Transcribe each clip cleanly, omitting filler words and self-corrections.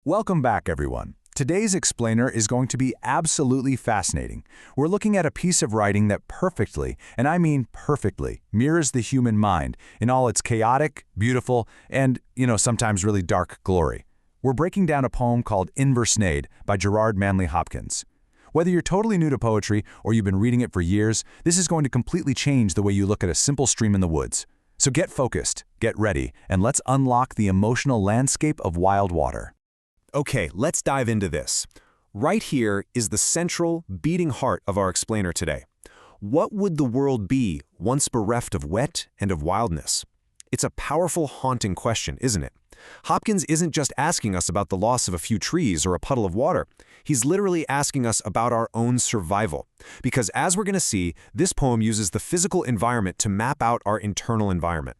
Welcome back, everyone. Today's explainer is going to be absolutely fascinating. We're looking at a piece of writing that perfectly, and I mean perfectly, mirrors the human mind in all its chaotic, beautiful, and, sometimes really dark glory. We're breaking down a poem called Inversnaid by Gerard Manley Hopkins. Whether you're totally new to poetry or you've been reading it for years, this is going to completely change the way you look at a simple stream in the woods. So get focused, get ready, and let's unlock the emotional landscape of wild water. Okay, let's dive into this. Right here is the central, beating heart of our explainer today. What would the world be once bereft of wet and of wildness? It's a powerful, haunting question, isn't it? Hopkins isn't just asking us about the loss of a few trees or a puddle of water. He's literally asking us about our own survival. Because as we're going to see, this poem uses the physical environment to map out our internal environment.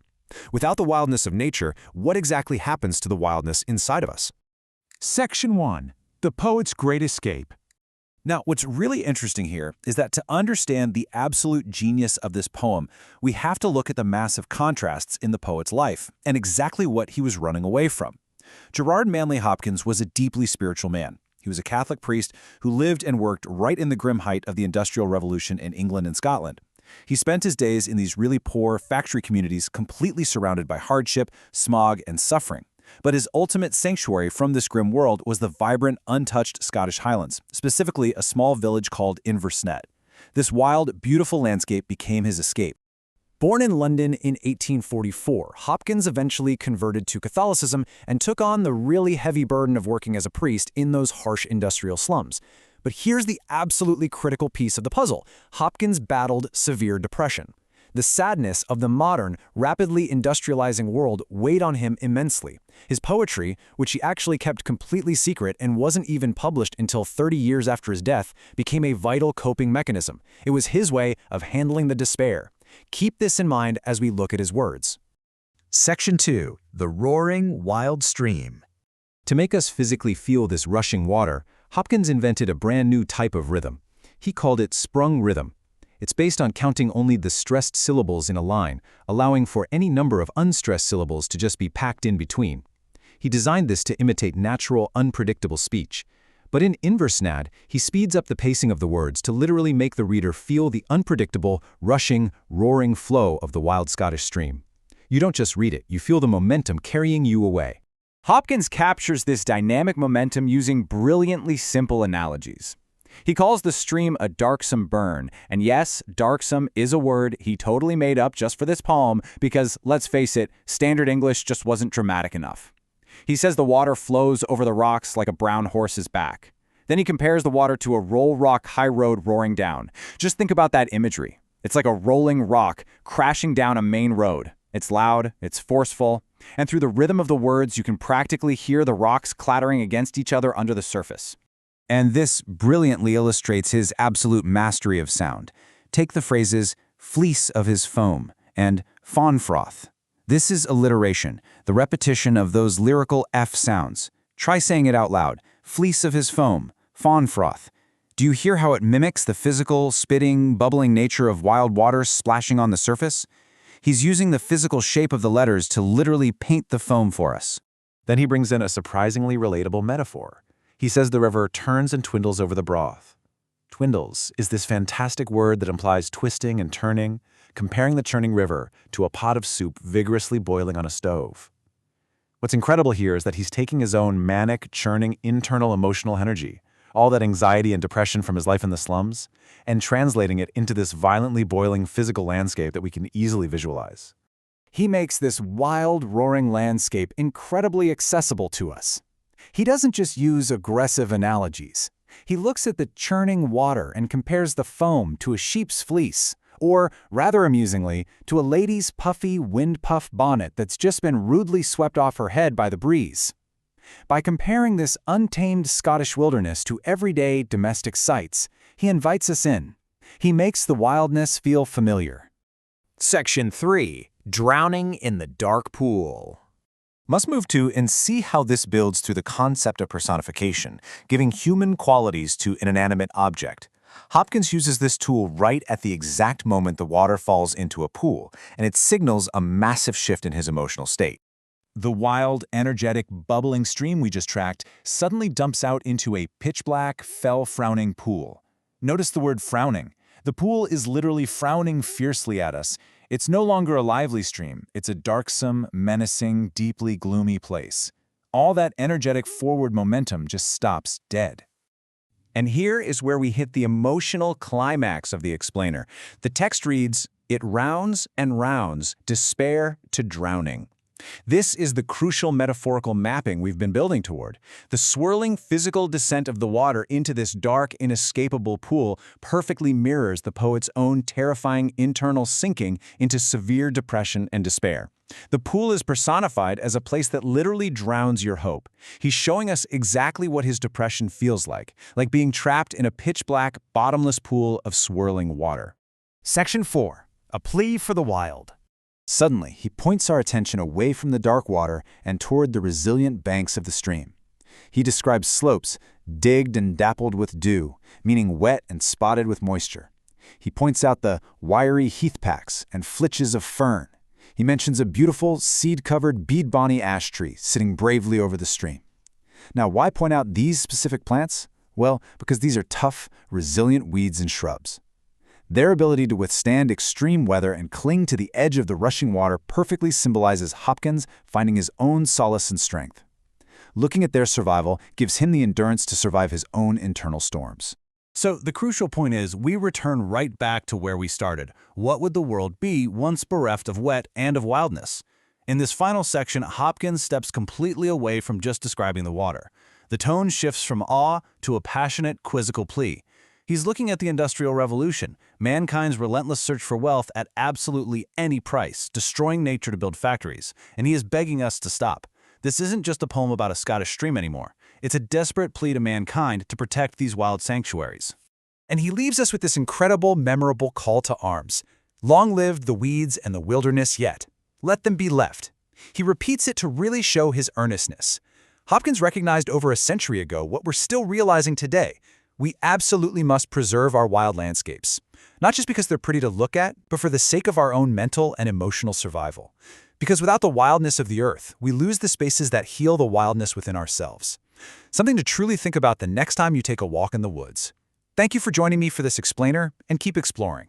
Without the wildness of nature, what exactly happens to the wildness inside of us? Section 1. The Poet's Great Escape. Now, what's really interesting here is that to understand the absolute genius of this poem, we have to look at the massive contrasts in the poet's life and exactly what he was running away from. Gerard Manley Hopkins was a deeply spiritual man. He was a Catholic priest who lived and worked right in the grim height of the Industrial Revolution in England and Scotland. He spent his days in these really poor factory communities completely surrounded by hardship, smog, and suffering. But his ultimate sanctuary from this grim world was the vibrant, untouched Scottish Highlands, specifically a small village called Inversnaid. This wild, beautiful landscape became his escape. Born in London in 1844, Hopkins eventually converted to Catholicism and took on the really heavy burden of working as a priest in those harsh industrial slums. But here's the absolutely critical piece of the puzzle. Hopkins battled severe depression. The sadness of the modern, rapidly industrializing world weighed on him immensely. His poetry, which he actually kept completely secret and wasn't even published until 30 years after his death, became a vital coping mechanism. It was his way of handling the despair. Keep this in mind as we look at his words. Section 2. The Roaring Wild Stream. To make us physically feel this rushing water, Hopkins invented a brand new type of rhythm. He called it sprung rhythm. It's based on counting only the stressed syllables in a line, allowing for any number of unstressed syllables to just be packed in between. He designed this to imitate natural, unpredictable speech. But in Inversnaid, he speeds up the pacing of the words to literally make the reader feel the unpredictable, rushing, roaring flow of the wild Scottish stream. You don't just read it, you feel the momentum carrying you away. Hopkins captures this dynamic momentum using brilliantly simple analogies. He calls the stream a darksome burn, and yes, darksome is a word he totally made up just for this poem because, let's face it, standard English just wasn't dramatic enough. He says the water flows over the rocks like a brown horse's back. Then he compares the water to a roll rock high road roaring down. Just think about that imagery. It's like a rolling rock crashing down a main road. It's loud, it's forceful, and through the rhythm of the words you can practically hear the rocks clattering against each other under the surface. And this brilliantly illustrates his absolute mastery of sound. Take the phrases fleece of his foam and fawn froth. This is alliteration, the repetition of those lyrical F sounds. Try saying it out loud. Fleece of his foam, fawn froth. Do you hear how it mimics the physical, spitting, bubbling nature of wild water splashing on the surface? He's using the physical shape of the letters to literally paint the foam for us. Then he brings in a surprisingly relatable metaphor. He says the river turns and twindles over the broth. Twindles is this fantastic word that implies twisting and turning, comparing the churning river to a pot of soup vigorously boiling on a stove. What's incredible here is that he's taking his own manic, churning, internal emotional energy, all that anxiety and depression from his life in the slums, and translating it into this violently boiling physical landscape that we can easily visualize. He makes this wild, roaring landscape incredibly accessible to us. He doesn't just use aggressive analogies. He looks at the churning water and compares the foam to a sheep's fleece, or, rather amusingly, to a lady's puffy wind-puff bonnet that's just been rudely swept off her head by the breeze. By comparing this untamed Scottish wilderness to everyday domestic sights, he invites us in. He makes the wildness feel familiar. Section 3. Drowning in the Dark Pool. Must move to and see how this builds through the concept of personification, giving human qualities to an inanimate object. Hopkins uses this tool right at the exact moment the water falls into a pool, and it signals a massive shift in his emotional state. The wild, energetic, bubbling stream we just tracked suddenly dumps out into a pitch-black, fell-frowning pool. Notice the word frowning. The pool is literally frowning fiercely at us. It's no longer a lively stream. It's a darksome, menacing, deeply gloomy place. All that energetic forward momentum just stops dead. And here is where we hit the emotional climax of the explainer. The text reads, "It rounds and rounds, despair to drowning." This is the crucial metaphorical mapping we've been building toward. The swirling physical descent of the water into this dark, inescapable pool perfectly mirrors the poet's own terrifying internal sinking into severe depression and despair. The pool is personified as a place that literally drowns your hope. He's showing us exactly what his depression feels like being trapped in a pitch-black, bottomless pool of swirling water. Section 4. A plea for the wild. Suddenly, he points our attention away from the dark water and toward the resilient banks of the stream. He describes slopes, digged and dappled with dew, meaning wet and spotted with moisture. He points out the wiry heath packs and flitches of fern. He mentions a beautiful, seed-covered bead bonny ash tree sitting bravely over the stream. Now, why point out these specific plants? Well, because these are tough, resilient weeds and shrubs. Their ability to withstand extreme weather and cling to the edge of the rushing water perfectly symbolizes Hopkins finding his own solace and strength. Looking at their survival gives him the endurance to survive his own internal storms. So the crucial point is we return right back to where we started. What would the world be once bereft of wet and of wildness? In this final section, Hopkins steps completely away from just describing the water. The tone shifts from awe to a passionate, quizzical plea. He's looking at the Industrial Revolution, mankind's relentless search for wealth at absolutely any price, destroying nature to build factories, and he is begging us to stop. This isn't just a poem about a Scottish stream anymore. It's a desperate plea to mankind to protect these wild sanctuaries. And he leaves us with this incredible, memorable call to arms. Long live the weeds and the wilderness yet. Let them be left. He repeats it to really show his earnestness. Hopkins recognized over a century ago what we're still realizing today. We absolutely must preserve our wild landscapes, not just because they're pretty to look at, but for the sake of our own mental and emotional survival. Because without the wildness of the earth, we lose the spaces that heal the wildness within ourselves. Something to truly think about the next time you take a walk in the woods. Thank you for joining me for this explainer, and keep exploring.